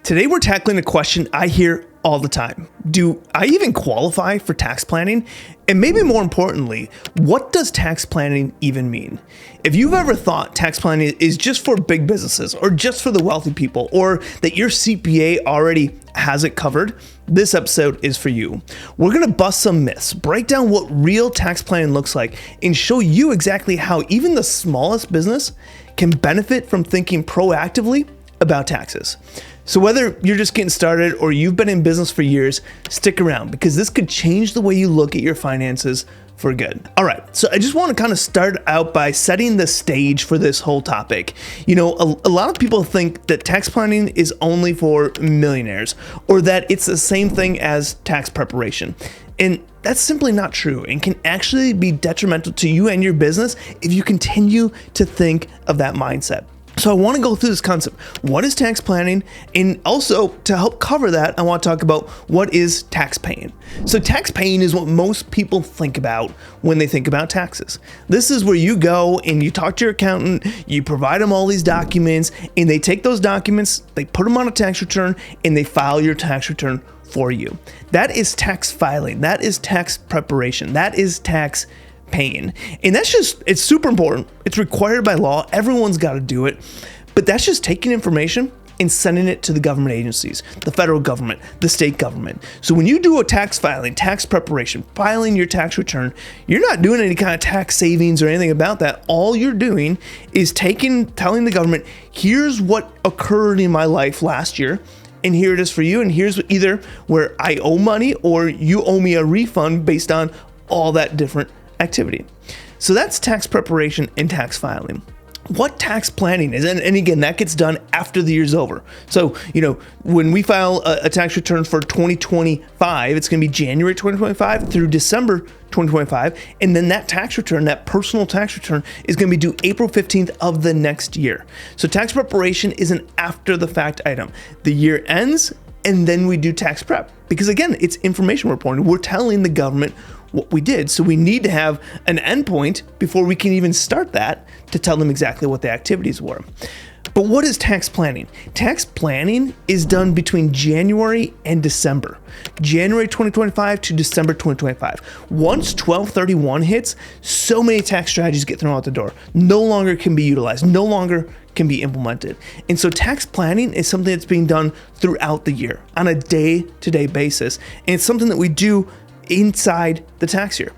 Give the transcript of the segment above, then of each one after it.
Today we're tackling a question I hear all the time. Do I even qualify for tax planning? And maybe more importantly, what does tax planning even mean? If you've ever thought tax planning is just for big businesses or just for the wealthy people, or that your CPA already has it covered, this episode is for you. We're gonna bust some myths, break down what real tax planning looks like, and show you exactly how even the smallest business can benefit from thinking proactively about taxes. So whether you're just getting started or you've been in business for years, stick around because this could change the way you look at your finances for good. All right, so I just want to kind of start out by setting the stage for this whole topic. You know, a lot of people think that tax planning is only for millionaires or that it's the same thing as tax preparation. And that's simply not true and can actually be detrimental to you and your business if you continue to think of that mindset. So I want to go through this concept. What is tax planning? And also to help cover that, I want to talk about what is tax paying. So tax paying is what most people think about when they think about taxes. This is where you go and you talk to your accountant, you provide them all these documents, and they take those documents, they put them on a tax return, and they file your tax return for you. That is tax filing. That is tax preparation. That is tax paying. And it's super important. It's required by law. Everyone's got to do it. But that's just taking information and sending it to the government agencies, the federal government, the state government. So when you do a tax filing, tax preparation, filing your tax return, you're not doing any kind of tax savings or anything about that. All you're doing is telling the government, here's what occurred in my life last year, and here it is for you, and here's either where I owe money or you owe me a refund based on all that different activity. So that's tax preparation and tax filing. What tax planning is, and again, that gets done after the year's over. So, you know, when we file a tax return for 2025, it's going to be January 2025 through December 2025. And then that tax return, that personal tax return, is going to be due April 15th of the next year. So tax preparation is an after the fact item. The year ends, and then we do tax prep. Because again, it's information reporting. We're telling the government what we did. So we need to have an endpoint before we can even start that to tell them exactly what the activities were. But what is tax planning? Tax planning is done between January and December. January 2025 to December 2025. Once 12/31 hits, so many tax strategies get thrown out the door. No longer can be utilized, no longer can be implemented. And so tax planning is something that's being done throughout the year on a day-to-day basis. And it's something that we do inside the tax year.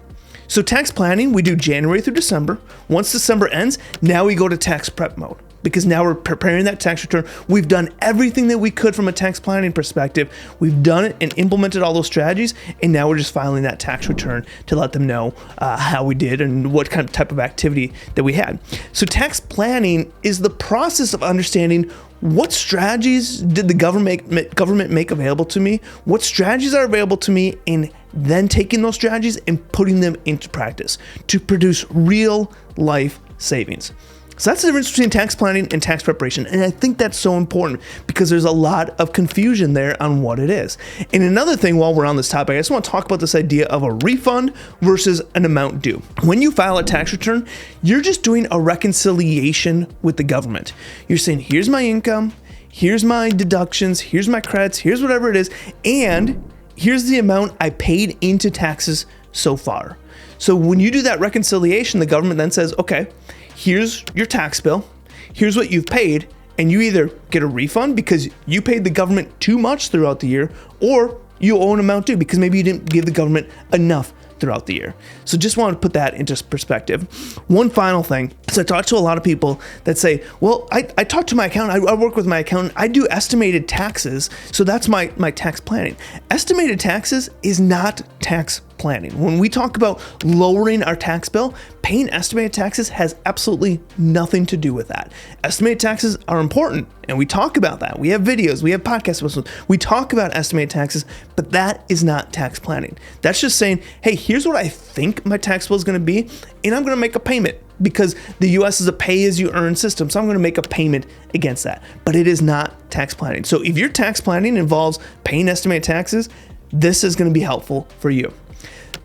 So tax planning, we do January through December. Once December ends, now we go to tax prep mode because now we're preparing that tax return. We've done everything that we could from a tax planning perspective. We've done it and implemented all those strategies, and now we're just filing that tax return to let them know how we did and what kind of type of activity that we had. So tax planning is the process of understanding what strategies did the government make available to me? What strategies are available to me? And then taking those strategies and putting them into practice to produce real life savings. So that's the difference between tax planning and tax preparation. And I think that's so important because there's a lot of confusion there on what it is. And another thing while we're on this topic, I just want to talk about this idea of a refund versus an amount due. When you file a tax return, you're just doing a reconciliation with the government. You're saying, here's my income, here's my deductions, here's my credits, here's whatever it is, and here's the amount I paid into taxes so far. So when you do that reconciliation, the government then says, okay, here's your tax bill, here's what you've paid, and you either get a refund because you paid the government too much throughout the year, or you owe an amount due because maybe you didn't give the government enough throughout the year. So just wanted to put that into perspective. One final thing. So I talk to a lot of people that say, well, I talk to my accountant, I work with my accountant, I do estimated taxes, so that's my tax planning. Estimated taxes is not tax planning. When we talk about lowering our tax bill, paying estimated taxes has absolutely nothing to do with that. Estimated taxes are important, and we talk about that. We have videos, we have podcast episodes, we talk about estimated taxes, but that is not tax planning. That's just saying, hey, here's what I think my tax bill is going to be, and I'm going to make a payment because the US is a pay-as-you-earn system, so I'm going to make a payment against that. But it is not tax planning. So if your tax planning involves paying estimated taxes, this is going to be helpful for you.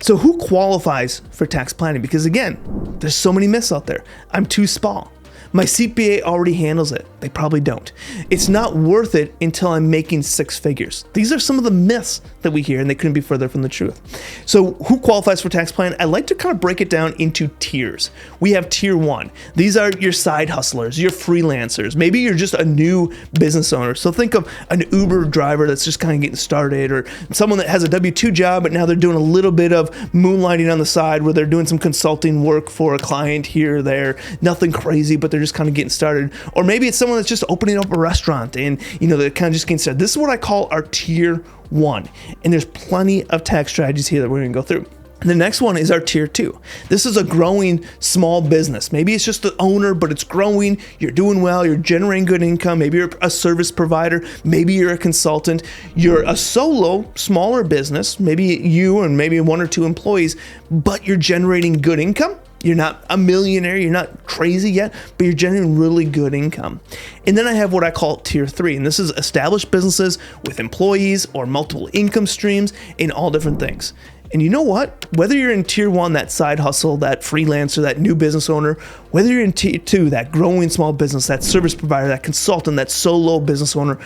So who qualifies for tax planning? Because again, there's so many myths out there. I'm too small. My CPA already handles it. They probably don't. It's not worth it until I'm making six figures. These are some of the myths that we hear, and they couldn't be further from the truth. So who qualifies for tax plan? I like to kind of break it down into tiers. We have tier 1. These are your side hustlers, your freelancers. Maybe you're just a new business owner. So think of an Uber driver that's just kind of getting started, or someone that has a W-2 job, but now they're doing a little bit of moonlighting on the side where they're doing some consulting work for a client here or there. Nothing crazy, but they're just kind of getting started. Or maybe it's someone that's just opening up a restaurant and, they're kind of just getting started. This is what I call our tier 1. And there's plenty of tax strategies here that we're going to go through. The next one is our tier 2. This is a growing small business. Maybe it's just the owner, but it's growing. You're doing well. You're generating good income. Maybe you're a service provider. Maybe you're a consultant. You're a solo, smaller business. Maybe you and maybe 1 or 2 employees, but you're generating good income. You're not a millionaire, you're not crazy yet, but you're generating really good income. And then I have what I call tier 3, and this is established businesses with employees or multiple income streams in all different things. And you know what? Whether you're in tier 1, that side hustle, that freelancer, that new business owner, whether you're in tier 2, that growing small business, that service provider, that consultant, that solo business owner,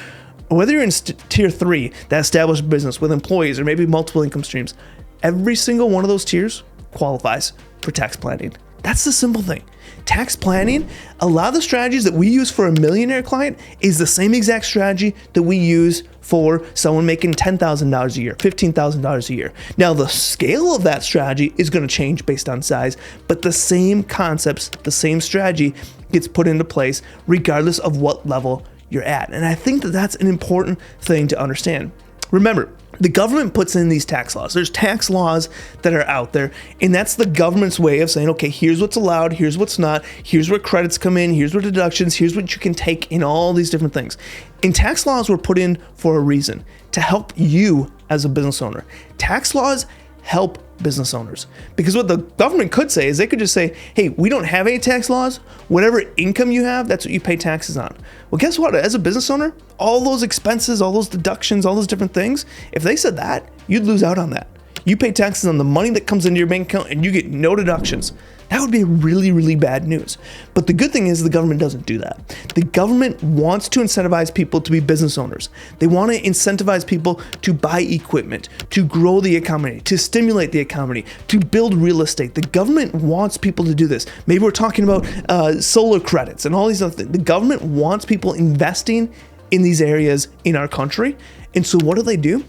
or whether you're in tier 3, that established business with employees or maybe multiple income streams, every single one of those tiers qualifies for tax planning. That's the simple thing. Tax planning, a lot of the strategies that we use for a millionaire client is the same exact strategy that we use for someone making $10,000 a year, $15,000 a year. Now, the scale of that strategy is going to change based on size, but the same concepts, the same strategy gets put into place regardless of what level you're at. And I think that that's an important thing to understand. Remember, the government puts in these tax laws. There's tax laws that are out there, and that's the government's way of saying, okay, here's what's allowed, here's what's not, here's where credits come in, here's where deductions, here's what you can take in all these different things. And tax laws were put in for a reason, to help you as a business owner. Tax laws help business owners. Because what the government could say is they could just say, hey, we don't have any tax laws. Whatever income you have, that's what you pay taxes on. Well, guess what? As a business owner, all those expenses, all those deductions, all those different things, if they said that, you'd lose out on that. You pay taxes on the money that comes into your bank account and you get no deductions. That would be really, really bad news. But the good thing is the government doesn't do that. The government wants to incentivize people to be business owners. They want to incentivize people to buy equipment, to grow the economy, to stimulate the economy, to build real estate. The government wants people to do this. Maybe we're talking about solar credits and all these other things. The government wants people investing in these areas in our country. And so what do?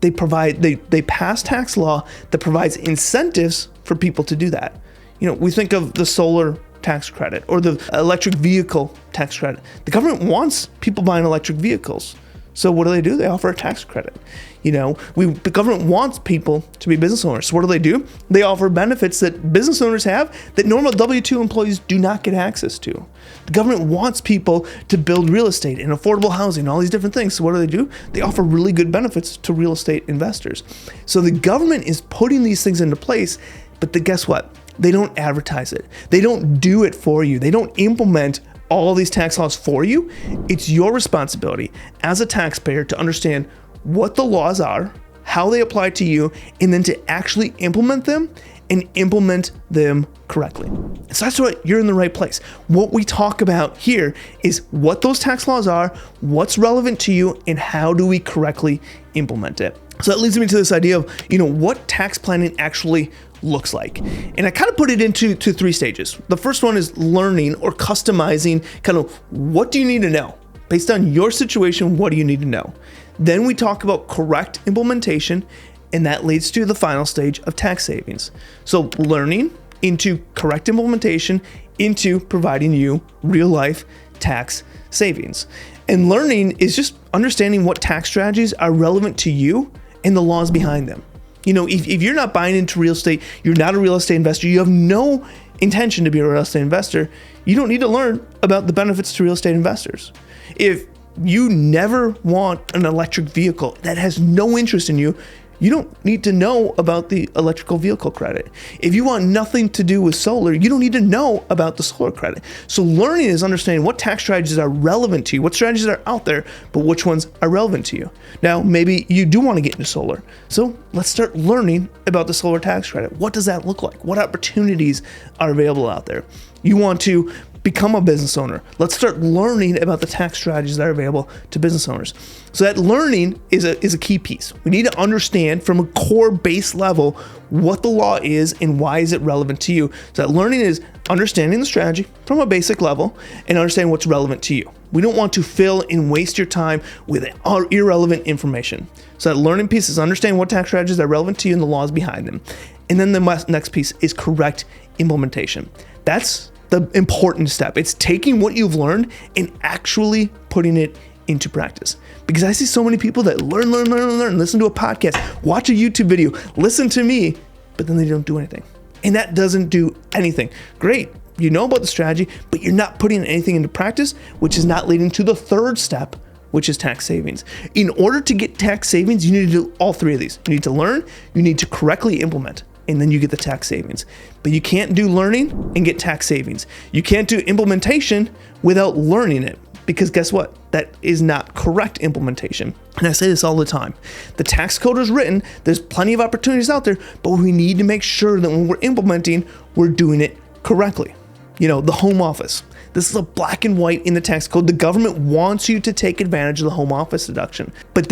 They pass tax law that provides incentives for people to do that. We think of the solar tax credit or the electric vehicle tax credit. The government wants people buying electric vehicles. So what do? They offer a tax credit. The government wants people to be business owners. So what do? They offer benefits that business owners have that normal W-2 employees do not get access to. The government wants people to build real estate and affordable housing, all these different things. So what do? They offer really good benefits to real estate investors. So the government is putting these things into place, but guess what? They don't advertise it. They don't do it for you. They don't implement all these tax laws for you. It's your responsibility as a taxpayer to understand what the laws are, how they apply to you, and then to actually implement them and implement them correctly. So that's what you're in the right place. What we talk about here is what those tax laws are, what's relevant to you, and how do we correctly implement it. So that leads me to this idea of, what tax planning actually looks like. And I kind of put it into 3 stages. The first one is learning or customizing kind of what do you need to know? Based on your situation, what do you need to know? Then we talk about correct implementation, and that leads to the final stage of tax savings. So learning into correct implementation into providing you real life tax savings. And learning is just understanding what tax strategies are relevant to you and the laws behind them. If you're not buying into real estate, you're not a real estate investor, you have no intention to be a real estate investor, you don't need to learn about the benefits to real estate investors. If you never want an electric vehicle that has no interest in you, you don't need to know about the electrical vehicle credit. If you want nothing to do with solar, you don't need to know about the solar credit. So learning is understanding what tax strategies are relevant to you, what strategies are out there, but which ones are relevant to you. Now, maybe you do want to get into solar. So let's start learning about the solar tax credit. What does that look like? What opportunities are available out there? You want to become a business owner. Let's start learning about the tax strategies that are available to business owners. So that learning is a key piece. We need to understand from a core base level what the law is and why is it relevant to you. So that learning is understanding the strategy from a basic level and understanding what's relevant to you. We don't want to fill and waste your time with irrelevant information. So that learning piece is understanding what tax strategies are relevant to you and the laws behind them. And then the next piece is correct implementation. That's the important step. It's taking what you've learned and actually putting it into practice. Because I see so many people that learn, listen to a podcast, watch a YouTube video, listen to me, but then they don't do anything. And that doesn't do anything. Great, you know about the strategy, but you're not putting anything into practice, which is not leading to the third step, which is tax savings. In order to get tax savings, you need to do all three of these. You need to learn, you need to correctly implement, and then you get the tax savings. But you can't do learning and get tax savings. You can't do implementation without learning it, because guess what? That is not correct implementation. And I say this all the time. The tax code is written, there's plenty of opportunities out there, but we need to make sure that when we're implementing, we're doing it correctly. You know, the home office. This is a black and white in the tax code. The government wants you to take advantage of the home office deduction. But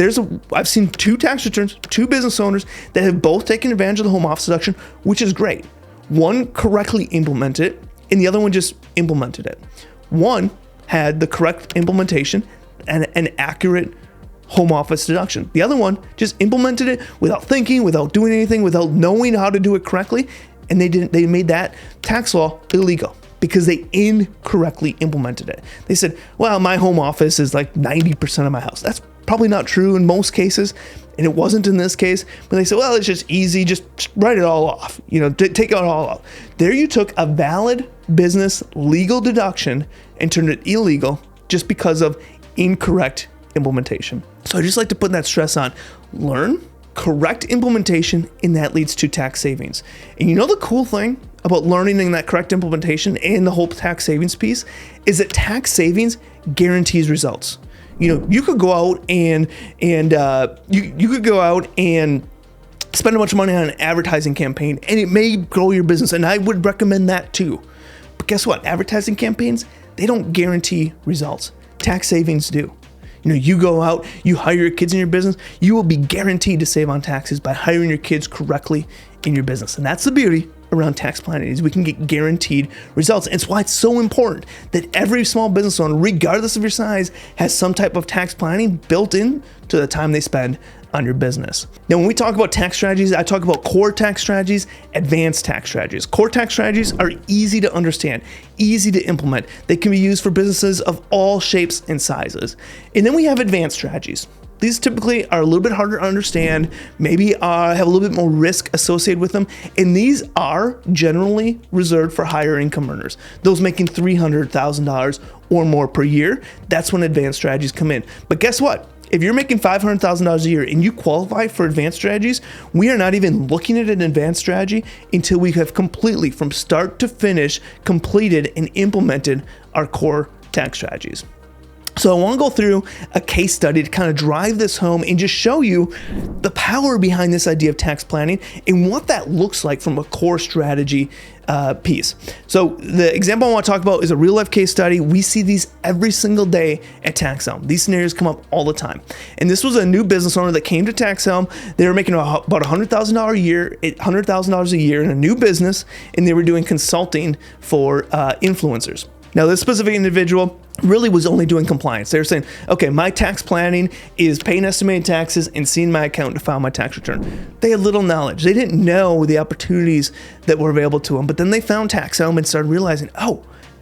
I've seen two tax returns, two business owners that have both taken advantage of the home office deduction, which is great. One correctly implemented it, and the other one just implemented it. One had the correct implementation and an accurate home office deduction. The other one just implemented it without thinking, without doing anything, without knowing how to do it correctly, and they made that tax law illegal because they incorrectly implemented it. They said, well, my home office is like 90% of my house. That's probably not true in most cases, and it wasn't in this case. But they said, well, it's just easy, just write it all off, take it all off. There you took a valid business legal deduction and turned it illegal just because of incorrect implementation. So I just like to put that stress on learn, correct implementation, and that leads to tax savings. And you know the cool thing about learning and that correct implementation and the whole tax savings piece is that tax savings guarantees results. You could go out and you could go out and spend a bunch of money on an advertising campaign, and it may grow your business, and I would recommend that too. But guess what? Advertising campaigns, they don't guarantee results. Tax savings do. You go out, you hire your kids in your business, you will be guaranteed to save on taxes by hiring your kids correctly in your business. And that's the beauty around tax planning, is we can get guaranteed results. And it's why it's so important that every small business owner, regardless of your size, has some type of tax planning built in to the time they spend on your business. Now, when we talk about tax strategies, I talk about core tax strategies, advanced tax strategies. Core tax strategies are easy to understand, easy to implement. They can be used for businesses of all shapes and sizes. And then we have advanced strategies. These typically are a little bit harder to understand, maybe have a little bit more risk associated with them, and these are generally reserved for higher income earners, those making $300,000 or more per year. That's when advanced strategies come in. But guess what? If you're making $500,000 a year and you qualify for advanced strategies, we are not even looking at an advanced strategy until we have completely, from start to finish, completed and implemented our core tax strategies. So I want to go through a case study to kind of drive this home and just show you the power behind this idea of tax planning and what that looks like from a core strategy piece. So the example I want to talk about is a real life case study. We see these every single day at TaxHelm. These scenarios come up all the time. And this was a new business owner that came to TaxHelm. They were making about $100,000 a year in a new business, and they were doing consulting for influencers. Now, this specific individual really was only doing compliance. They were saying, okay, my tax planning is paying estimated taxes and seeing my accountant to file my tax return. They had little knowledge. They didn't know the opportunities that were available to them. But then they found TaxHelm and started realizing,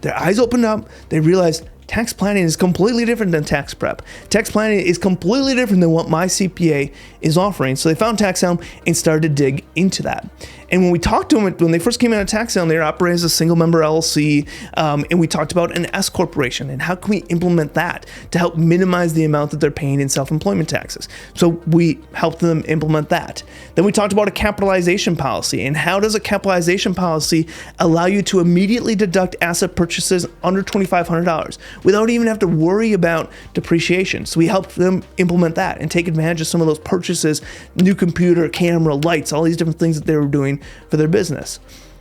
their eyes opened up. They realized tax planning is completely different than tax prep. Tax planning is completely different than what my CPA is offering. So they found TaxHelm and started to dig into that. And when we talked to them, when they first came out of TaxHelm, they were operating as a single member LLC. And we talked about an S corporation and how can we implement that to help minimize the amount that they're paying in self-employment taxes. So we helped them implement that. Then we talked about a capitalization policy and how does a capitalization policy allow you to immediately deduct asset purchases under $2,500 without even have to worry about depreciation. So we helped them implement that and take advantage of some of those purchases, new computer, camera, lights, all these different things that they were doing for their business.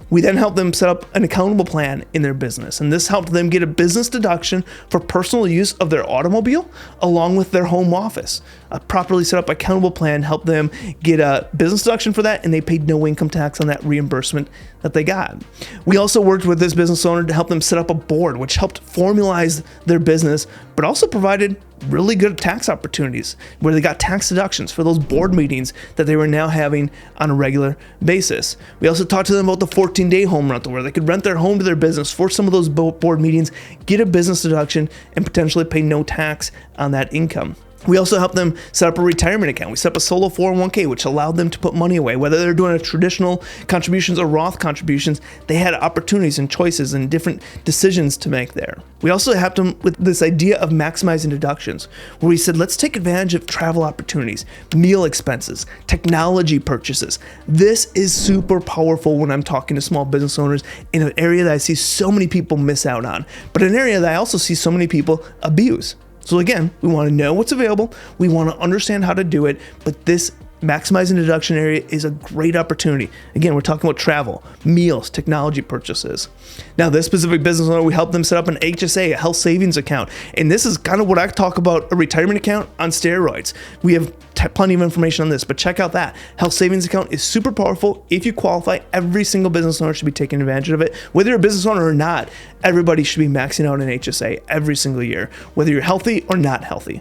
We then helped them set up an accountable plan in their business, and this helped them get a business deduction for personal use of their automobile along with their home office. A properly set up accountable plan helped them get a business deduction for that, and they paid no income tax on that reimbursement that they got. We also worked with this business owner to help them set up a board, which helped formalize their business, but also provided really good tax opportunities where they got tax deductions for those board meetings that they were now having on a regular basis. We also talked to them about the 14-day home rental where they could rent their home to their business for some of those board meetings, get a business deduction, and potentially pay no tax on that income. We also helped them set up a retirement account. We set up a solo 401k, which allowed them to put money away. Whether they're doing a traditional contributions or Roth contributions, they had opportunities and choices and different decisions to make there. We also helped them with this idea of maximizing deductions, where we said, let's take advantage of travel opportunities, meal expenses, technology purchases. This is super powerful when I'm talking to small business owners in an area that I see so many people miss out on, but an area that I also see so many people abuse. So again, we want to know what's available. We want to understand how to do it, but this maximizing deduction area is a great opportunity. Again, we're talking about travel, meals, technology purchases. Now, this specific business owner, we helped them set up an HSA, a health savings account. And this is kind of what I talk about, a retirement account on steroids. We have plenty of information on this, but check out that. Health savings account is super powerful. If you qualify, every single business owner should be taking advantage of it. Whether you're a business owner or not, everybody should be maxing out an HSA every single year, whether you're healthy or not healthy.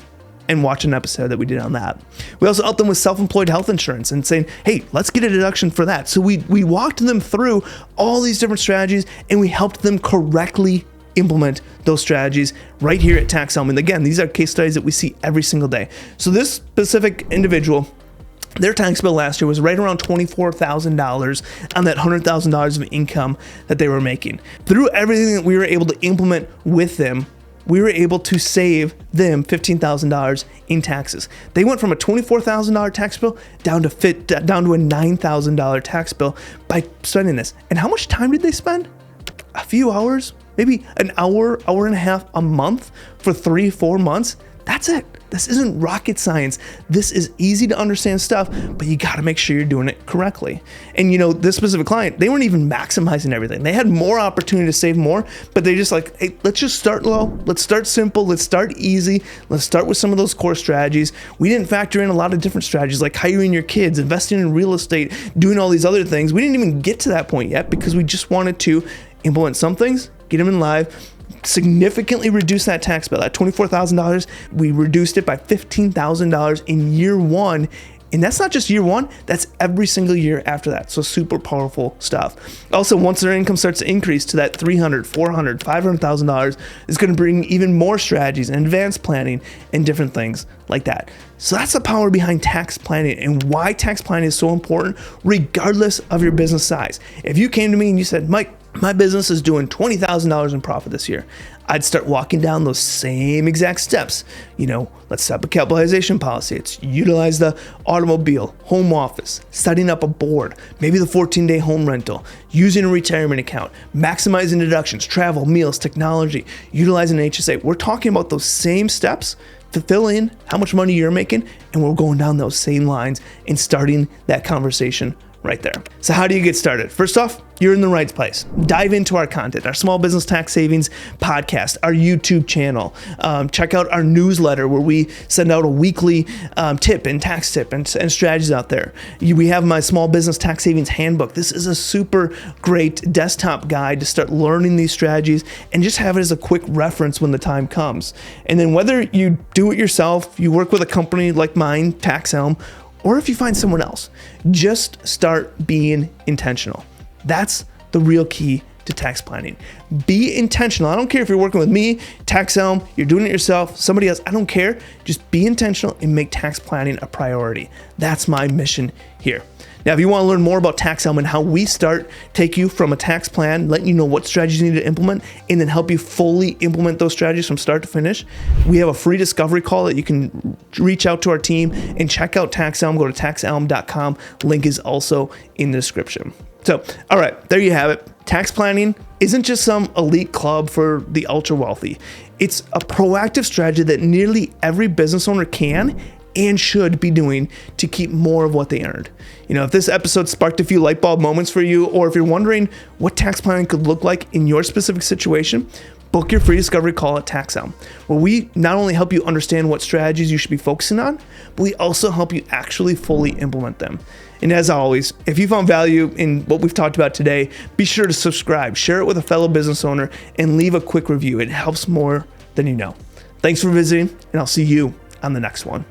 And watch an episode that we did on that. We also helped them with self-employed health insurance and saying, hey, let's get a deduction for that. So we walked them through all these different strategies, and we helped them correctly implement those strategies right here at Tax Helm. And again, these are case studies that we see every single day. So this specific individual, their tax bill last year was right around $24,000 on that $100,000 of income that they were making. Through everything that we were able to implement with them, we were able to save them $15,000 in taxes. They went from a $24,000 tax bill down to a $9,000 tax bill by spending this. And how much time did they spend? A few hours, maybe an hour, hour and a half a month for 3-4 months. That's it. This isn't rocket science. This is easy to understand stuff, but you got to make sure you're doing it correctly. And this specific client, they weren't even maximizing everything. They had more opportunity to save more, but they just like, hey, let's just start low. Let's start simple. Let's start easy. Let's start with some of those core strategies. We didn't factor in a lot of different strategies like hiring your kids, investing in real estate, doing all these other things. We didn't even get to that point yet because we just wanted to implement some things, get them in live, significantly reduce that tax bill. That $24,000, we reduced it by $15,000 in year one. And that's not just year one, that's every single year after that. So super powerful stuff. Also, once their income starts to increase to that $300,000, $400,000, $500,000, it's going to bring even more strategies and advanced planning and different things like that. So that's the power behind tax planning and why tax planning is so important, regardless of your business size. If you came to me and you said, Mike, my business is doing $20,000 in profit this year, I'd start walking down those same exact steps. Let's set up a capitalization policy. It's utilize the automobile, home office, setting up a board, maybe the 14-day home rental, using a retirement account, maximizing deductions, travel, meals, technology, utilizing an HSA. We're talking about those same steps to fill in how much money you're making, and we're going down those same lines and starting that conversation right there. So how do you get started? First off, you're in the right place. Dive into our content, our Small Business Tax Savings podcast, our YouTube channel. Check out our newsletter where we send out a weekly tip and tax tip and strategies out there. We have my Small Business Tax Savings Handbook. This is a super great desktop guide to start learning these strategies and just have it as a quick reference when the time comes. And then whether you do it yourself, you work with a company like mine, Tax Helm, or if you find someone else, just start being intentional. That's the real key to tax planning. Be intentional. I don't care if you're working with me, Tax Helm, you're doing it yourself, somebody else, I don't care. Just be intentional and make tax planning a priority. That's my mission here. Now, if you want to learn more about Tax Helm and how we take you from a tax plan, letting you know what strategies you need to implement, and then help you fully implement those strategies from start to finish, we have a free discovery call that you can reach out to our team and check out Tax Helm. Go to taxhelm.com. Link is also in the description. So, all right, there you have it. Tax planning isn't just some elite club for the ultra wealthy. It's a proactive strategy that nearly every business owner can and should be doing to keep more of what they earned. If this episode sparked a few light bulb moments for you, or if you're wondering what tax planning could look like in your specific situation, book your free discovery call at TaxOut, where we not only help you understand what strategies you should be focusing on, but we also help you actually fully implement them. And as always, if you found value in what we've talked about today, be sure to subscribe, share it with a fellow business owner, and leave a quick review. It helps more than you know. Thanks for visiting, and I'll see you on the next one.